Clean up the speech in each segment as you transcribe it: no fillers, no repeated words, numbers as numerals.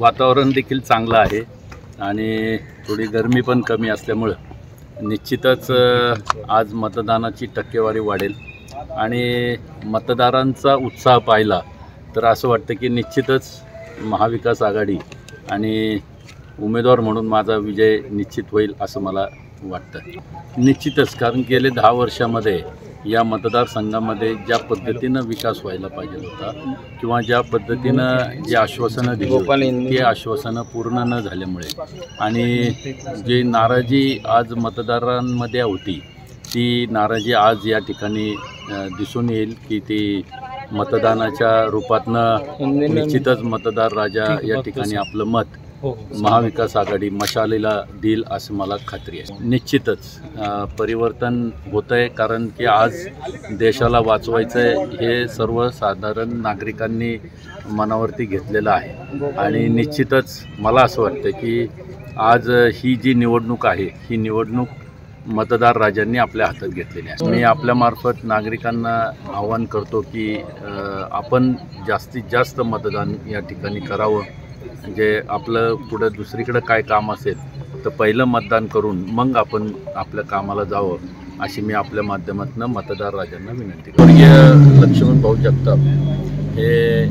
वातावरण देखील चांगलं आहे आणि थोडी गरमी पण कमी असल्यामुळं निश्चितच आज मतदानाची टक्केवारी वाढेल आणि मतदारांचा उत्साह पाहिला तर असं वाटतं की निश्चितच महाविकास आघाडी आणि उमेदवार म्हणून माझा विजय निश्चित होईल असं मला वाटतं। निश्चितच, कारण गेले 10 वर्षामध्ये या मतदारसंघामध्ये ज्या पद्धतीनं विकास व्हायला पाहिजे होता किंवा ज्या पद्धतीनं जी आश्वासनं दिली होती ती आश्वासनं पूर्ण न झाल्यामुळे आणि जी नाराजी आज मतदारांमध्ये होती ती नाराजी आज या ठिकाणी दिसून येईल की ती मतदानाच्या रूपातनं निश्चितच मतदार राजा या ठिकाणी आपलं मत महाविकास आघाडी मशालीला देईल असं मला खात्री आहे। निश्चितच परिवर्तन होतं आहे, कारण की आज देशाला वाचवायचं आहे हे सर्वसाधारण नागरिकांनी मनावरती घेतलेलं आहे आणि निश्चितच मला असं वाटतं की आज ही जी निवडणूक आहे ही निवडणूक मतदार राजांनी आपल्या हातात घेतलेली आहे। मी आपल्यामार्फत नागरिकांना आवाहन करतो की आपण जास्तीत जास्त मतदान या ठिकाणी करावं, म्हणजे आपलं पुढं दुसरीकडं काय काम असेल तर पहिलं मतदान करून मग आपण आपल्या कामाला जावं अशी मी आपल्या माध्यमातून मतदार राजांना विनंती करतो। स्वर्गीय लक्ष्मण भाऊ जगताप हे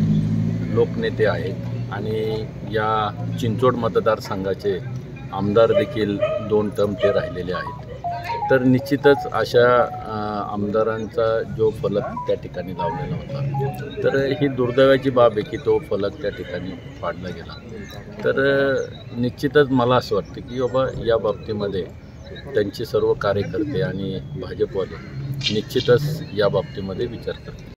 लोकनेते आहेत आणि या चिंचोड मतदारसंघाचे आमदार देखील 2 टर्म ते राहिलेले आहेत। तर निश्चितच अशा आमदारांचा जो फलक त्या ठिकाणी लावलेला होता तर ही दुर्दैवाची बाब आहे की तो फलक त्या ठिकाणी पाडला गेला। तर निश्चितच मला असं वाटतं की बाबा या बाबतीमध्ये त्यांचे सर्व कार्यकर्ते आणि भाजपवाले निश्चितच या बाबतीमध्ये विचार करतात।